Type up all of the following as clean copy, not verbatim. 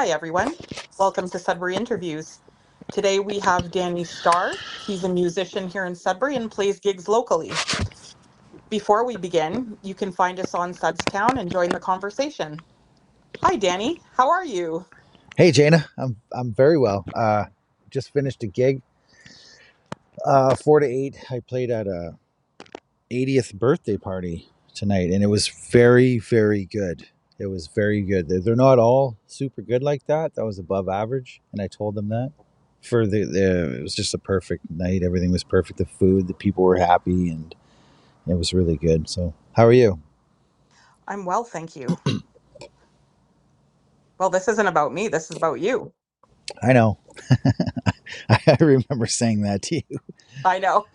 Hi, everyone. Welcome to Sudbury Interviews. Today we have Dani Starr. He's a musician here in Sudbury and plays gigs locally. Before we begin, you can find us on Sudstown and join the conversation. Hi, Dani. How are you? Hey Jana, I'm very well. Just finished a gig, 4 to 8. I played at a 80th birthday party tonight, and it was very good. It was very good. They're not all super good like that. That was above average, and I told them that. For it was just a perfect night. Everything was perfect. The food, the people were happy, and it was really good. So, how are you? I'm well, thank you. Well, this isn't about me. This is about you. I know. I remember saying that to you. I know.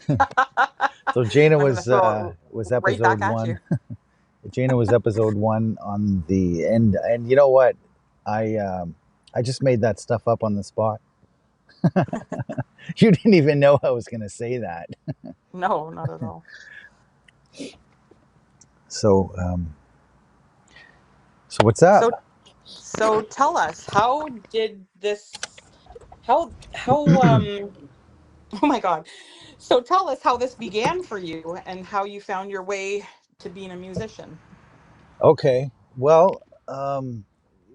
So Jana I'm going to throw it was right episode back at you. one. Jana was episode one on the end, and you know what? I just made that stuff up on the spot. You didn't even know I was going to say that. No, not at all. So, so what's up? So, so tell us, how did this, how oh my God. So tell us how this began for you and how you found your way to being a musician. Okay, well,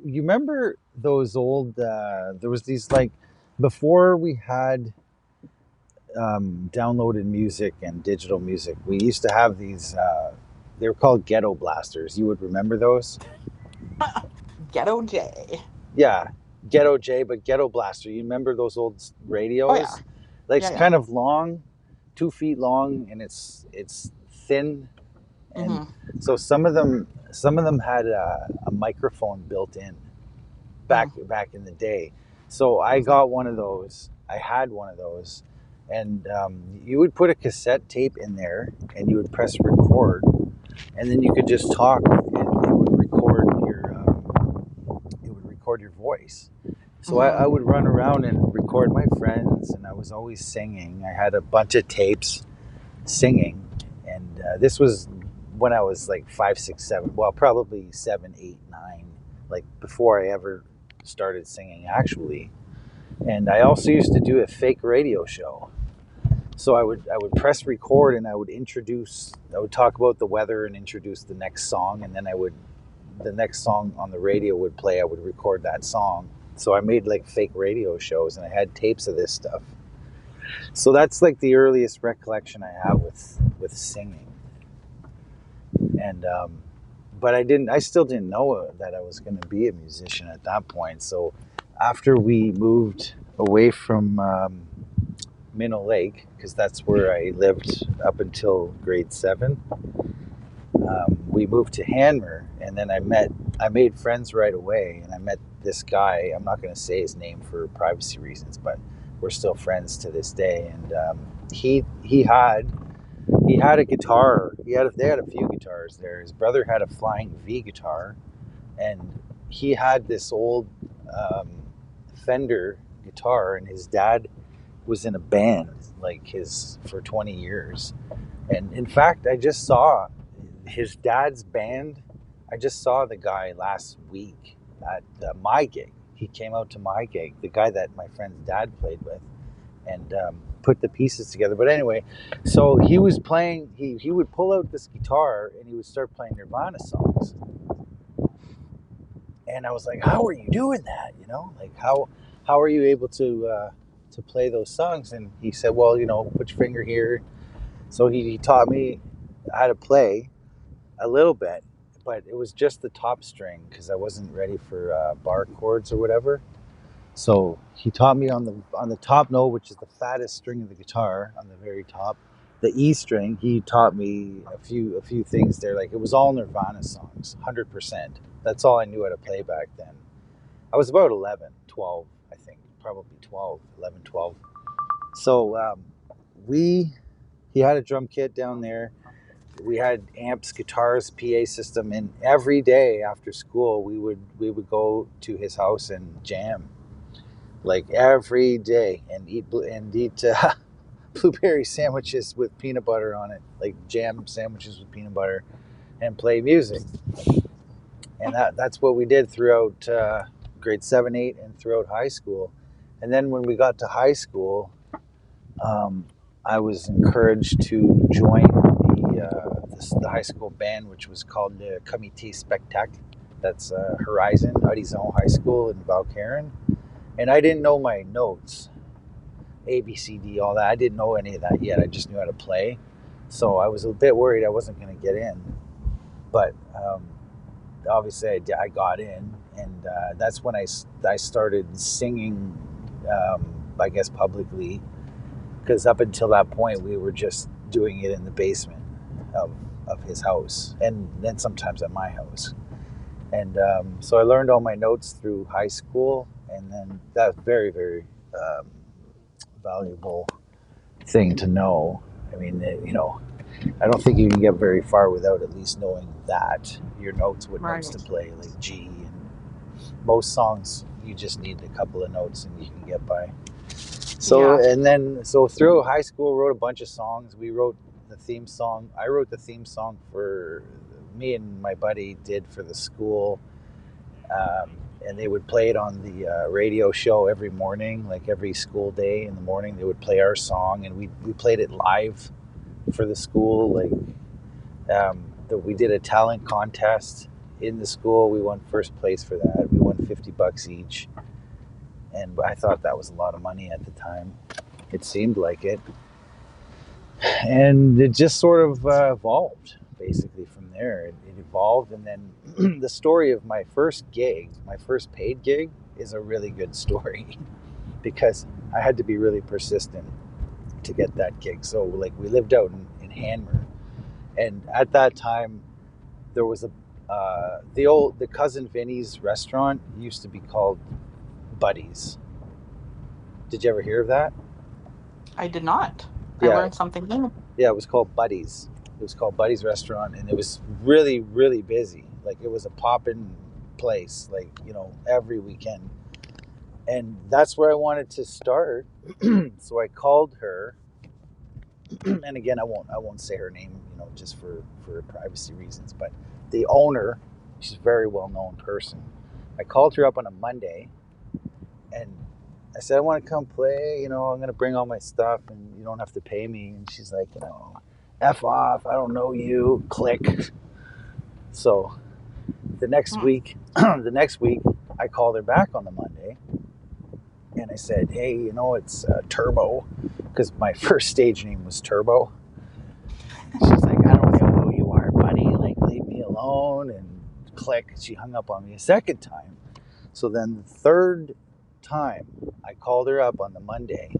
you remember those old? There was these like before we had downloaded music and digital music. We used to have these. They were called ghetto blasters. You would remember those? Ghetto J. Yeah, Ghetto J, but Ghetto Blaster. You remember those old Oh yeah. radios? Like Yeah, it's yeah. kind of long, 2 feet long, and it's thin, and Mm-hmm. some of them had a microphone built in back in the day. So I Mm-hmm. got one of those. I had one of those, and you would put a cassette tape in there, and you would press record, and then you could just talk, and it would record your voice. So I Mm-hmm. would run around and record my friends, and I was always singing. I had a bunch of tapes singing, and this was when I was like 5, 6, 7. Well, probably 7, 8, 9, like before I ever started singing actually. And I also used to do a fake radio show. So I would press record, and I would talk about the weather and introduce the next song, and then the next song on the radio would play. I would record that song. So I made like fake radio shows, and I had tapes of this stuff. So that's like the earliest recollection I have with singing. And but I still didn't know that I was going to be a musician at that point. So after we moved away from Minnow Lake, because that's where I lived up until grade 7, we moved to Hanmer, and then I made friends right away, and I met this guy. I'm not going to say his name for privacy reasons, but we're still friends to this day. And he had a guitar. They had a few guitars there. His brother had a Flying V guitar, and he had this old um, Fender guitar, and his dad was in a band like his for 20 years. And in fact, I just saw his dad's band. I just saw the guy last week at my gig. He came out to my gig, the guy that my friend's dad played with, and put the pieces together. But anyway, so he was playing. He would pull out this guitar and he would start playing Nirvana songs. And I was like, "How are you doing that? You know, like how are you able to play those songs?" And he said, "Well, put your finger here." So he taught me how to play a little bit, but it was just the top string because I wasn't ready for bar chords or whatever. So he taught me on the top note, which is the fattest string of the guitar, on the very top, the E string. He taught me a few things there. Like it was all Nirvana songs, 100%. That's all I knew how to play back then. I was about 11, 12, I think, probably 12, 11, 12. So we he had a drum kit down there. We had amps, guitars, PA system, and every day after school we would go to his house and jam like every day and eat blueberry sandwiches with peanut butter on it, like jam sandwiches with peanut butter, and play music. And that's what we did throughout grade 7, 8, and throughout high school. And then when we got to high school, um, I was encouraged to join the high school band, which was called the Comité Spectacle. That's Horizon, Horizon High School in Valcarin. And I didn't know my notes, A, B, C, D, all that. I didn't know any of that yet. I just knew how to play. So I was a bit worried I wasn't going to get in. But obviously I got in. And that's when I started singing, I guess, publicly. Because up until that point, we were just doing it in the basement of his house. And then sometimes at my house. And so I learned all my notes through high school, and then that's very, very valuable thing to know. I mean, I don't think you can get very far without at least knowing that your notes, what notes to play, like G. And most songs, you just need a couple of notes and you can get by. So, and then, through high school, wrote a bunch of songs. We wrote the theme song. I wrote the theme song for me and my buddy did for the school. And they would play it on the radio show every morning, like every school day in the morning. They would play our song, and we played it live for the school. Like we did a talent contest in the school. We won first place for that. We won $50 each, and I thought that was a lot of money at the time. It seemed like it, and it just sort of evolved basically from there. It evolved, and then the story of my first gig, my first paid gig, is a really good story because I had to be really persistent to get that gig. So like we lived out in Hanmer, and at that time there was the cousin Vinny's restaurant used to be called Buddies. Did you ever hear of that? I did not. I Yeah, learned something new. yeah, it was called Buddies. It was called Buddies Restaurant, and it was really, really busy. Like it was a poppin' place, like every weekend. And that's where I wanted to start. So I called her, and again, I won't say her name, just for privacy reasons. But the owner, she's a very well known person. I called her up on a Monday, and I said I want to come play. I'm going to bring all my stuff, and you don't have to pay me. And she's like, F off, I don't know you, click. So the next week, I called her back on the Monday, and I said, hey, it's Turbo, because my first stage name was Turbo. She's like, I don't know who you are, buddy, like leave me alone, and click. She hung up on me a second time. So then the third time I called her up on the Monday,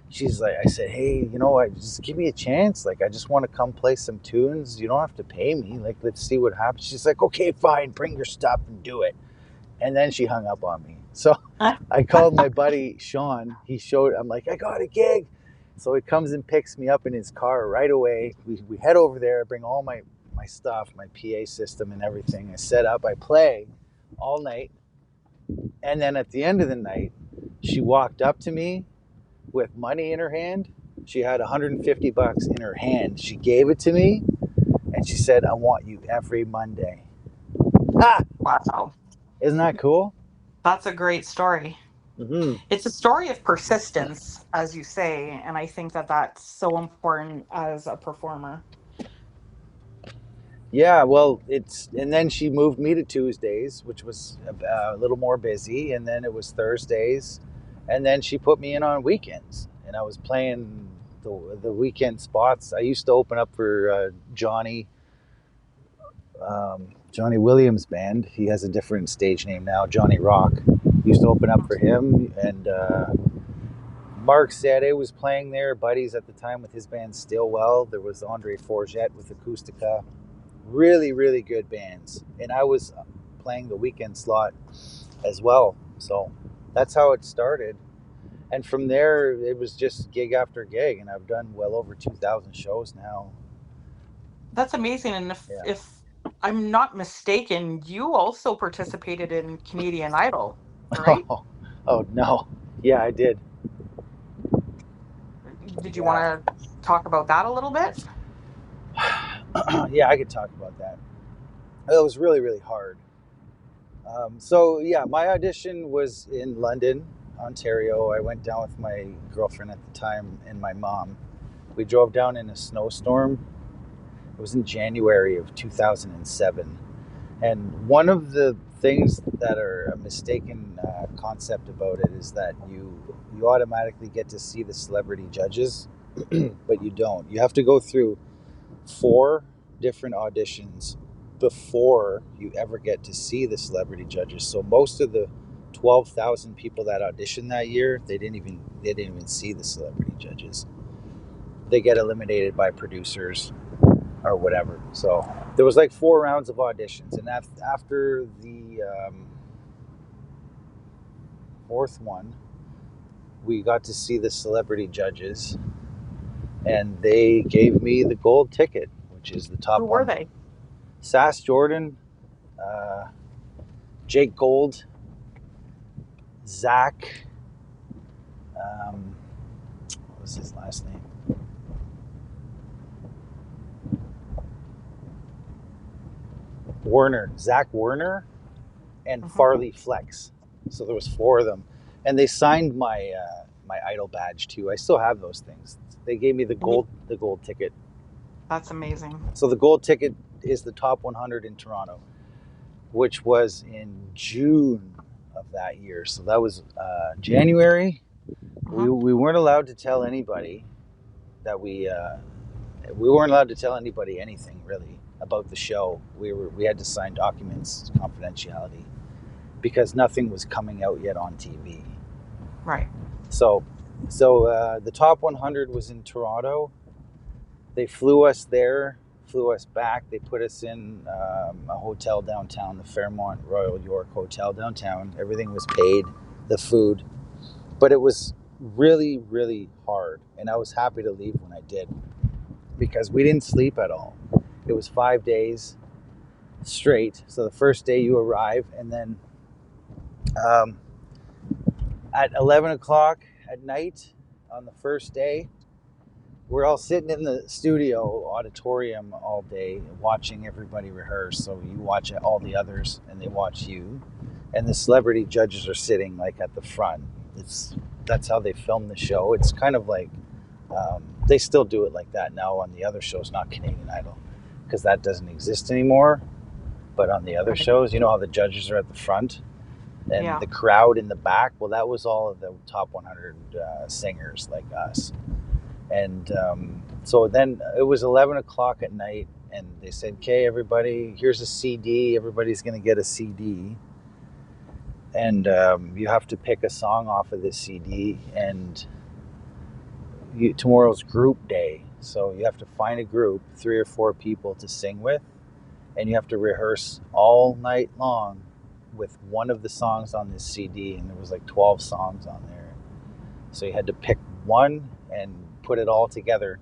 she's like, I said, hey, just give me a chance. Like, I just want to come play some tunes. You don't have to pay me. Like, let's see what happens. She's like, okay, fine, bring your stuff and do it. And then she hung up on me. So I called my buddy Sean. I'm like, I got a gig. So he comes and picks me up in his car right away. We head over there, bring all my stuff, my PA system and everything. I set up, I play all night. And then at the end of the night, she walked up to me with money in her hand. She had $150 in her hand. She gave it to me, and she said, I want you every Monday. Ah! Wow. Isn't that cool? That's a great story. Mm-hmm. It's a story of persistence, as you say, and I think that that's so important as a performer. Yeah, well, and then she moved me to Tuesdays, which was a little more busy, and then it was Thursdays, and then she put me in on weekends, and I was playing the weekend spots. I used to open up for Johnny Williams' band. He has a different stage name now, Johnny Rock. Used to open up for him, and Mark Sade was playing there, buddies at the time with his band Stillwell. There was Andre Forget with Acoustica. Really, really good bands. And I was playing the weekend slot as well. So that's how it started. And from there, it was just gig after gig. And I've done well over 2,000 shows now. That's amazing. And Yeah. if I'm not mistaken, you also participated in Canadian Idol, right? Oh, no. Yeah, I did. Did you Yeah. want to talk about that a little bit? Yeah, I could talk about that. It was really, really hard. So yeah, my audition was in London, Ontario. I went down with my girlfriend at the time and my mom. We drove down in a snowstorm. It was in January of 2007. And one of the things that are a mistaken concept about it is that you automatically get to see the celebrity judges, but you don't. You have to go through 4 different auditions before you ever get to see the celebrity judges. So most of the 12,000 people that auditioned that year, they didn't even see the celebrity judges. They get eliminated by producers or whatever. So there was like 4 rounds of auditions, and after the fourth one, we got to see the celebrity judges, and they gave me the gold ticket, which is the top Who were one. they? Sass Jordan, Jake Gold, Zach. What was his last name? Werner, Zach Werner, and Farley Flex. So there was 4 of them, and they signed my my idol badge too. I still have those things. They gave me the gold ticket. That's amazing. So the gold ticket is the top 100 in Toronto, which was in June of that year. So that was January. We weren't allowed to tell anybody that we weren't allowed to tell anybody anything really about the show. We had to sign documents, confidentiality, because nothing was coming out yet on TV. Right. So the top 100 was in Toronto. They flew us there, flew us back. They put us in a hotel downtown, the Fairmont Royal York Hotel downtown. Everything was paid, the food. But it was really, really hard. And I was happy to leave when I did, because we didn't sleep at all. It was 5 days straight. So the first day you arrive, and then at 11 o'clock at night on the first day, we're all sitting in the studio auditorium all day watching everybody rehearse. So you watch all the others and they watch you, and the celebrity judges are sitting like at the front. That's how they film the show. It's kind of like they still do it like that now on the other shows, not Canadian Idol, because that doesn't exist anymore. But on the other shows, you know how the judges are at the front and the crowd in the back? Well, that was all of the top 100 singers like us. And so then it was 11 o'clock at night, and they said, okay, everybody, here's a CD. Everybody's going to get a CD. And you have to pick a song off of this CD. And tomorrow's group day. So you have to find a group, 3 or 4 people to sing with. And you have to rehearse all night long with one of the songs on this CD. And there was like 12 songs on there. So you had to pick one and put it all together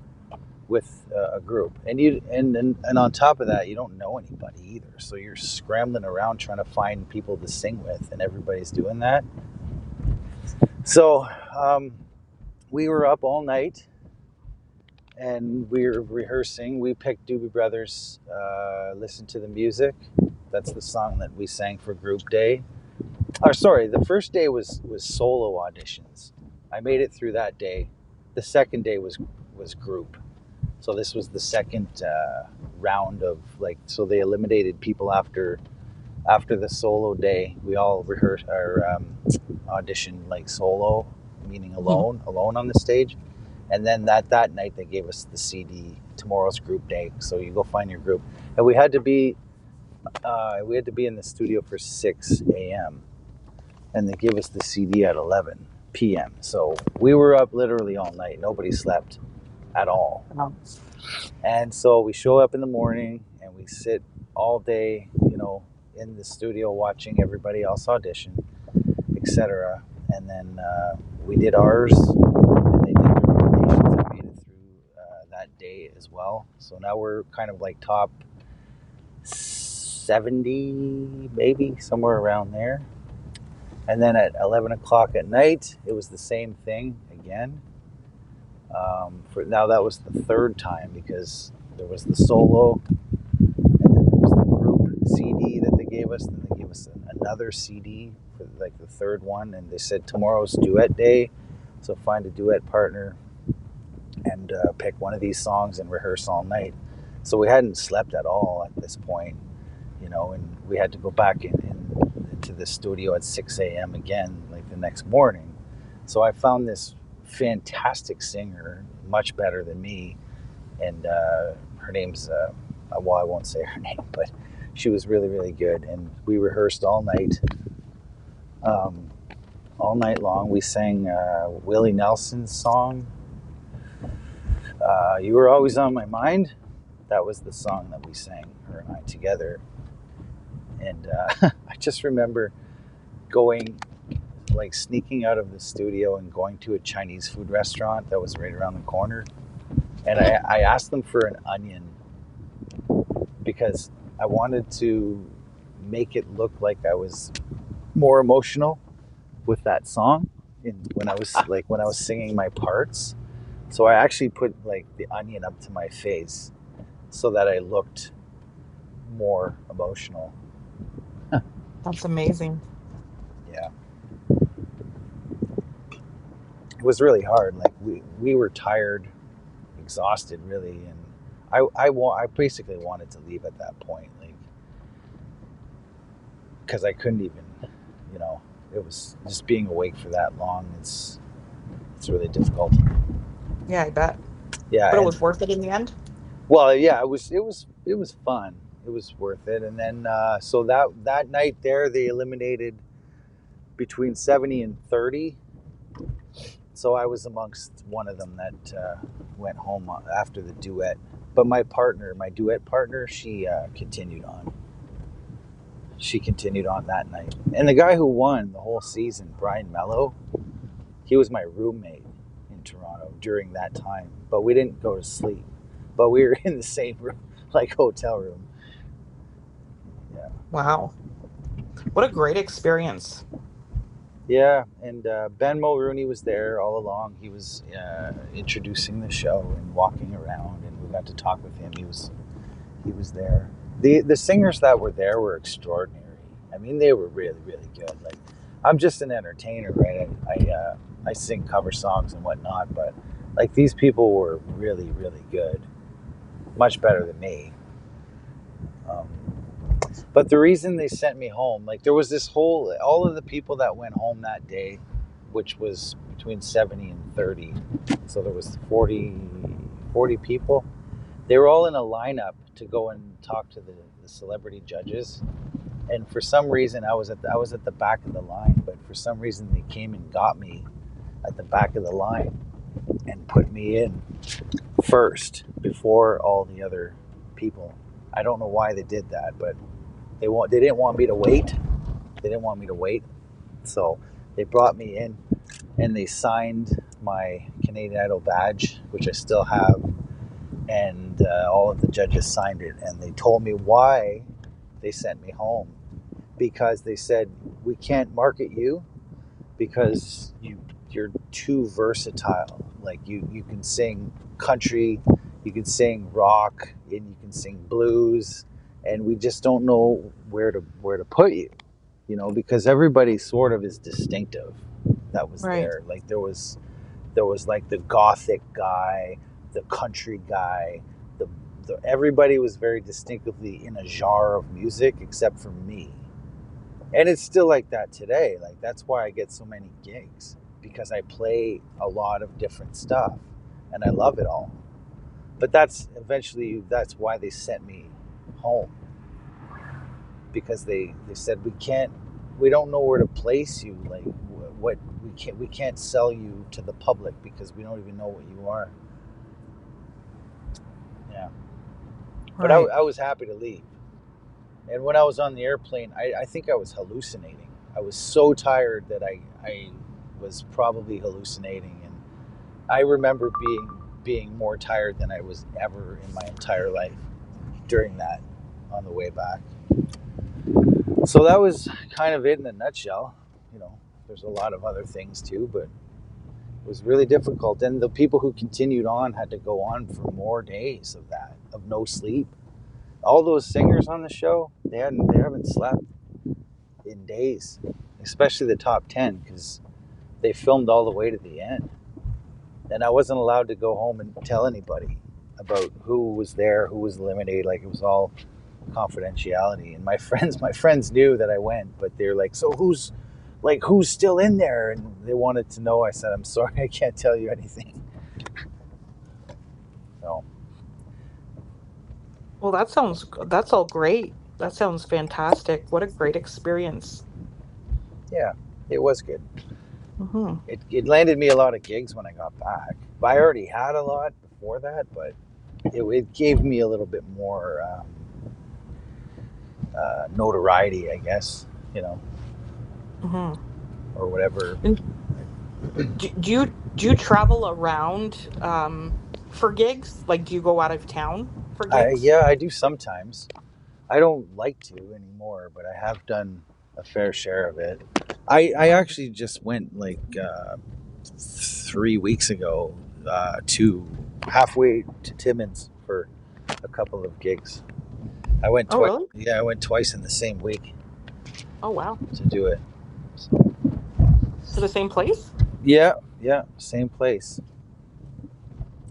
with a group. And on top of that, you don't know anybody either. So you're scrambling around trying to find people to sing with, and everybody's doing that. So we were up all night, and we were rehearsing. We picked Doobie Brothers, Listen to the Music. That's the song that we sang for group day. The first day was solo auditions. I made it through that day. The second day was group. So this was the second round of so they eliminated people after the solo day. We all rehearsed our auditioned like solo, meaning alone on the stage. And then that night they gave us the CD, tomorrow's group day. So you go find your group. And we had to be in the studio for 6 a.m. and they gave us the CD at 11 p.m. So we were up literally all night. Nobody slept at all. And so we show up in the morning and we sit all day, in the studio watching everybody else audition, etc. And then we did ours, and they did their nominations and made it through that day as well. So now we're kind of like top 70, maybe somewhere around there. And then at 11 o'clock at night, it was the same thing again. Now that was the third time, because there was the solo, and then there was the group CD that they gave us. Then they gave us another CD for like the third one, and they said tomorrow's duet day, so find a duet partner and pick one of these songs and rehearse all night. So we hadn't slept at all at this point, and we had to go back into the studio at 6 a.m. again, like the next morning. So I found this fantastic singer, much better than me, and her name's, well, I won't say her name, but she was really, really good. And we rehearsed um, all night long. We sang Willie Nelson's song, You Were Always on My Mind. That was the song that we sang, her and I together. And I just remember going, like sneaking out of the studio and going to a Chinese food restaurant that was right around the corner. And I asked them for an onion because I wanted to make it look like I was more emotional with that song when I was singing my parts. So I actually put like the onion up to my face so that I looked more emotional. That's amazing. Yeah. It was really hard. Like we were tired, exhausted really, and I basically wanted to leave at that point, like because I couldn't even, you know, it was just being awake for that long. It's really difficult. Yeah, I bet. Yeah, But it and was worth it in the end? well, yeah, it was fun. It was worth it. And then so that night there, they eliminated between 70 and 30. So I was amongst one of them that went home after the duet. But my duet partner, she continued on. She continued on that night. And the guy who won the whole season, Brian Mello, he was my roommate in Toronto during that time. But we didn't go to sleep. But we were in the same room, like hotel room. Yeah. Wow. What a great experience. Yeah, and Ben Mulrooney was there all along. He was introducing the show and walking around, and we got to talk with him. He was there. The singers that were there were extraordinary. I mean, they were really really good. Like, I'm just an entertainer, right? I sing cover songs and whatnot, but like these people were really really good, much better than me. Um, but the reason they sent me home, like there was this whole all of the people that went home that day, which was between 70 and 30. So there was 40 people. They were all in a lineup to go and talk to the celebrity judges. And for some reason, I was at the back of the line, but for some reason they came and got me at the back of the line and put me in first before all the other people. I don't know why they did that, but they didn't want me to wait. They didn't want me to wait. So they brought me in and they signed my Canadian Idol badge, which I still have, and all of the judges signed it, and they told me why they sent me home, because they said we can't market you because you're too versatile. Like you can sing country, you can sing rock, and you can sing blues, and we just don't know where to put you, because everybody sort of is distinctive that was Right. there. Like there was like the gothic guy, the country guy, everybody was very distinctively in a genre of music except for me. And it's still like that today. Like that's why I get so many gigs, because I play a lot of different stuff and I love it all. But that's why they sent me home, because they said we don't know where to place you. Like what we can't sell you to the public because we don't even know what you are. Yeah. But I, Right. I was happy to leave. And when I was on the airplane, I think I was hallucinating. I was so tired that I was probably hallucinating. And I remember being more tired than I was ever in my entire life during that on the way back. So that was kind of it in a nutshell. There's a lot of other things too, but it was really difficult. And the people who continued on had to go on for more days of no sleep. All those singers on the show, they haven't slept. in days, especially the top 10, because they filmed all the way to the end. And I wasn't allowed to go home and tell anybody about who was there, who was eliminated. Like, it was all confidentiality. And my friends knew that I went, but they're like, so who's still in there? And they wanted to know. I said, I'm sorry, I can't tell you anything. So Well, that's all great. That sounds fantastic. What a great experience. yeah, it was good. Hmm. It landed me a lot of gigs when I got back. I already had a lot before that, but it gave me a little bit more notoriety, I guess, you know, Hmm. or whatever. And do you travel around for gigs? Like, do you go out of town for gigs? Yeah, I do sometimes. I don't like to anymore, but I have done a fair share of it. I Hmm. actually just went like 3 weeks ago to halfway to Timmins for a couple of gigs. I went Oh, twice. really? Yeah, I went twice in the same week Oh, wow. to do it. So, To the same place? yeah, yeah, same place.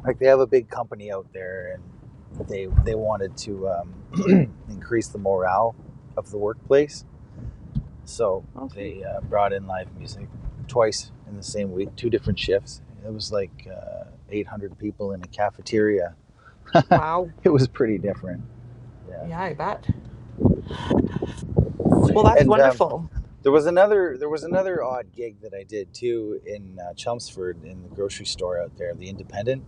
Like, they have a big company out there, and they wanted to increase the morale of the workplace. So Okay. they brought in live music twice in the same week, two different shifts. It was like 800 people in a cafeteria. Wow. It was pretty different. Yeah, Yeah, I bet. Well, that's and wonderful. there was another odd gig that I did too in Chelmsford in the grocery store out there, the Independent.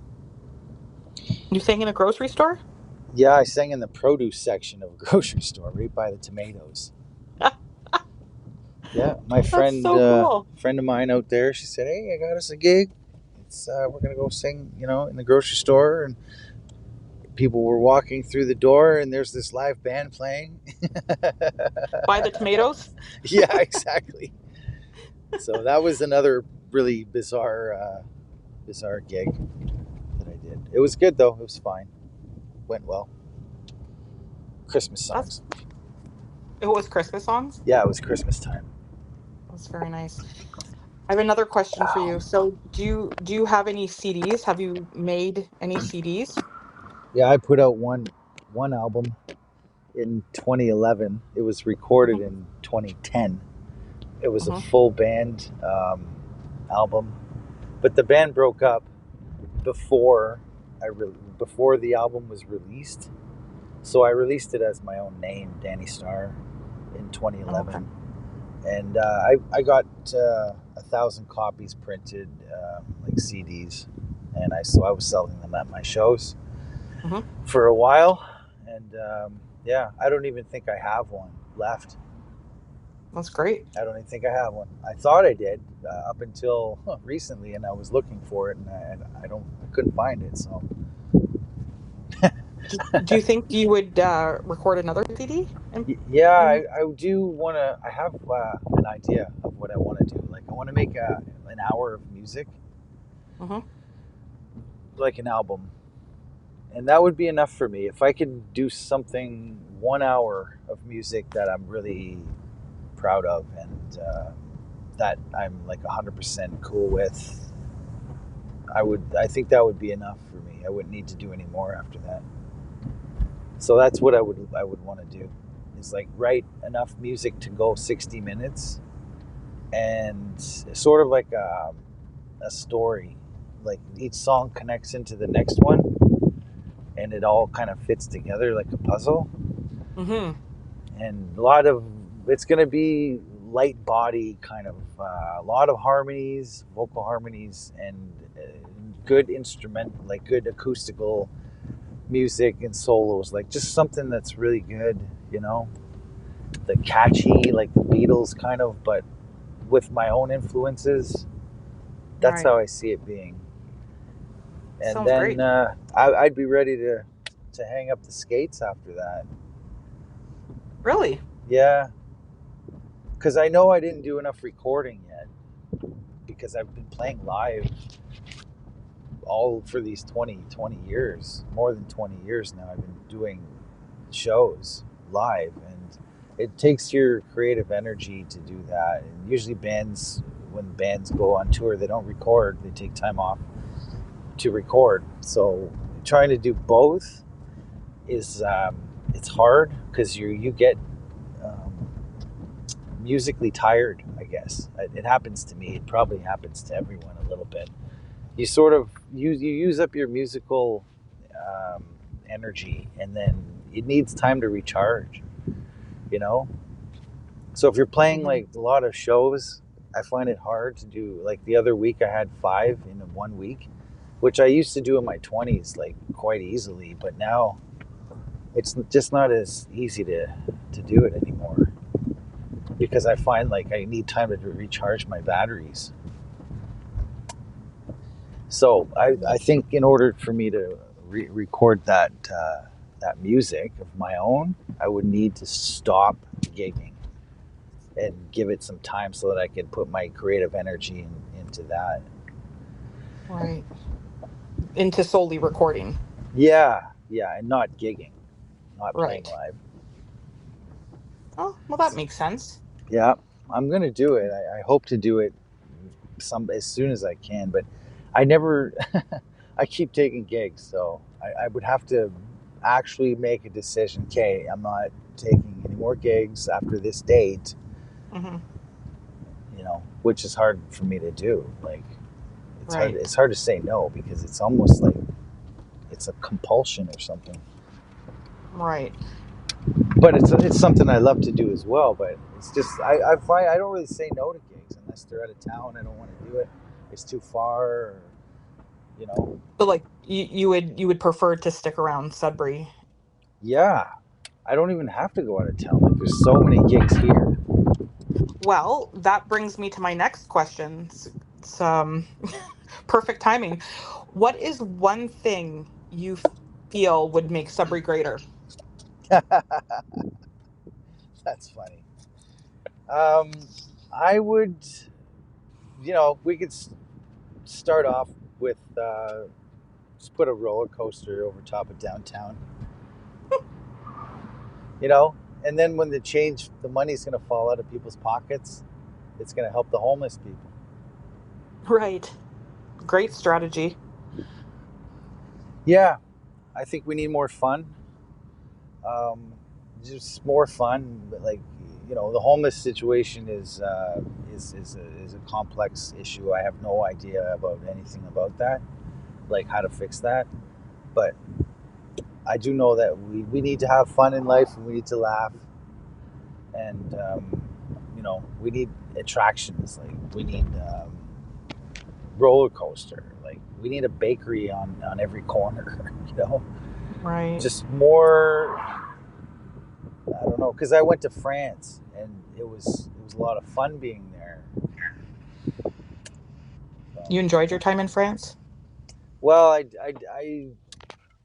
You sang in a grocery store? Yeah, I sang in the produce section of a grocery store right by the tomatoes. Yeah, my That's friend so cool. friend of mine out there, she said, "Hey, I got us a gig. It's we're gonna go sing, in the grocery store." And people were walking through the door, and there's this live band playing. Buy the tomatoes? Yeah, exactly. So that was another really bizarre gig that I did. It was good though. It was fine. Went well. Christmas That's songs. it was Christmas songs? Yeah, it was Christmas time. That's very nice. I have another question for you. So, do you have any CDs? Have you made any CDs? Yeah, I put out one album in 2011. It was recorded Hmm. in 2010. It was a Hmm. full band album, but the band broke up before before the album was released. So I released it as my own name, Dani Starr, in Okay. 2011, and I got 1,000 copies printed, like CDs, and I was selling them at my shows Hmm. for a while, and yeah, I don't even think I have one left. That's great. I don't even think I have one. I thought I did up until recently, and I was looking for it, and I couldn't find it. So Do you think you would record another CD? yeah, In I do want to. I have an idea of what I want to do. Like, I want to make an hour of music, Hmm. like an album, and that would be enough for me. If I could do something 1 hour of music that I'm really proud of, and that I'm like 100% cool with, I think that would be enough for me. I wouldn't need to do any more after that. So that's what I would want to do. Is like write enough music to go 60 minutes, and sort of like a story. Like, each song connects into the next one, and it all kind of fits together like a puzzle. Hmm. And it's going to be light body kind of, a lot of harmonies, vocal harmonies, and good instrument, like good acoustical music and solos, like just something that's really good, you know, the catchy, like the Beatles kind of, but with my own influences. That's Right. how I see it being. And Sounds then great. I'd be ready to hang up the skates after that. Really? Yeah, because I know I didn't do enough recording yet, because I've been playing live all for these 20 years, more than 20 years now. I've been doing shows live, and it takes your creative energy to do that. And usually when bands go on tour, they don't record. They take time off to record. So trying to do both is it's hard because you get um, musically tired. I guess it happens to me. It probably happens to everyone a little bit. You sort of you use up your musical um, energy, and then it needs time to recharge. You know, so if you're playing Hmm. like a lot of shows, I find it hard to do. Like the other week, I had 5 in 1 week, which I used to do in my 20s like quite easily, but now it's just not as easy to do it anymore because I find like I need time to recharge my batteries. So I think in order for me to record that music of my own, I would need to stop gigging and give it some time so that I could put my creative energy into that. Right. Into solely recording. Yeah, yeah, and not gigging, not playing Right. live. Oh, well, that makes sense. Yeah, I'm gonna do it. I hope to do it some as soon as I can, but I never. I keep taking gigs, so I would have to actually make a decision. Okay, I'm not taking any more gigs after this date. Hmm. Which is hard for me to do. Like, it's hard. Right. It's hard to say no because it's almost like it's a compulsion or something. Right. But it's something I love to do as well. But it's just I find I don't really say no to gigs unless they're out of town. I don't want to do it. It's too far. Or, you know. But like you would prefer to stick around Sudbury. Yeah, I don't even have to go out of town. Like there's so many gigs here. Well, that brings me to my next question. It's perfect timing. What is one thing you feel would make Sudbury greater? That's funny. Um, I would, we could start off with just put a roller coaster over top of downtown. You know, and then when the money's going to fall out of people's pockets, it's going to help the homeless people. Right. Great strategy. Yeah, I think we need more fun. Um, just more fun, but like the homeless situation is a complex issue. I have no idea about anything about that, like how to fix that. But I do know that we need to have fun in life and we need to laugh and we need attractions. Like we need roller coaster. Like we need a bakery on every corner. Right. Just more. I don't know because I went to France and it was a lot of fun being there. So, You enjoyed your time in France? well,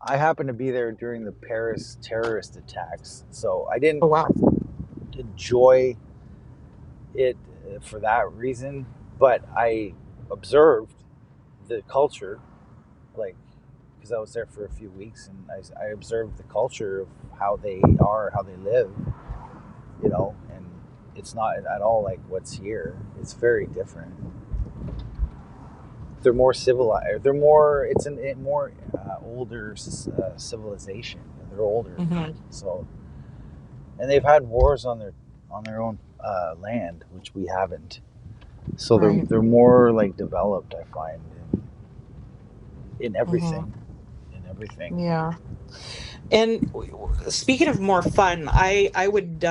I happened to be there during the Paris terrorist attacks, so I didn't Oh, wow. enjoy it for that reason. But I observed the culture, like because I was there for a few weeks, and I observed the culture of how they are, how they live, and it's not at all like what's here. It's very different. They're more civilized. They're more. It's a more older civilization. They're older, Hmm. so and they've had wars on their own land, which we haven't. So they're Right. they're more like developed. I find in Hmm. everything, in everything. Yeah. And speaking of more fun, I would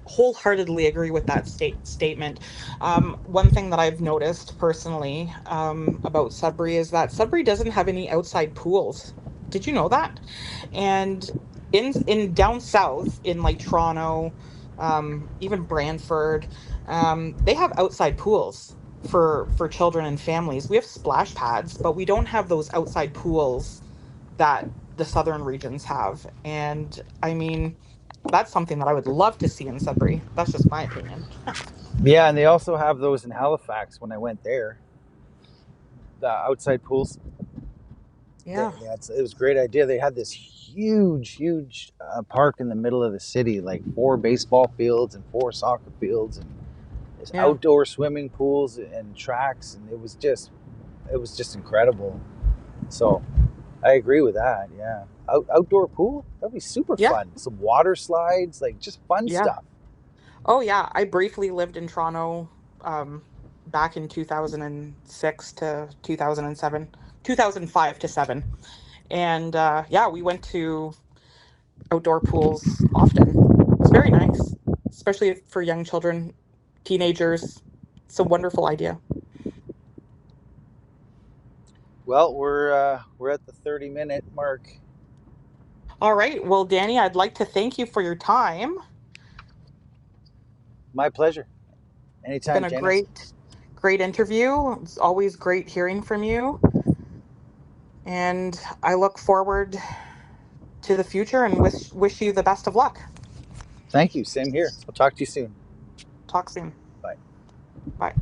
wholeheartedly agree with that statement. One thing that I've noticed personally about Sudbury is that Sudbury doesn't have any outside pools. Did you know that? And in down south, in like Toronto, even Brantford, they have outside pools for children and families. We have splash pads, but we don't have those outside pools that the southern regions have. And I mean, that's something that I would love to see in Sudbury. That's just my opinion. Yeah, and they also have those in Halifax. When I went there, the outside pools, Yeah. It was a great idea. They had this huge park in the middle of the city, like 4 baseball fields and 4 soccer fields, and there's Yeah. outdoor swimming pools and tracks, and it was just incredible. So I agree with that. Yeah, outdoor pool, that'd be super Yeah. fun. Some water slides, like just fun Yeah. stuff. Oh, yeah. I briefly lived in Toronto back in 2006 to 2007, 2005 to 7. And yeah, we went to outdoor pools often. It's very nice, especially for young children, teenagers. It's a wonderful idea. Well, we're at the 30-minute mark. All right. Well, Dani, I'd like to thank you for your time. My pleasure. It's been Anytime, a Janice. great interview. It's always great hearing from you. And I look forward to the future and wish you the best of luck. Thank you. Same here. I'll talk to you soon. Talk soon. Bye. Bye.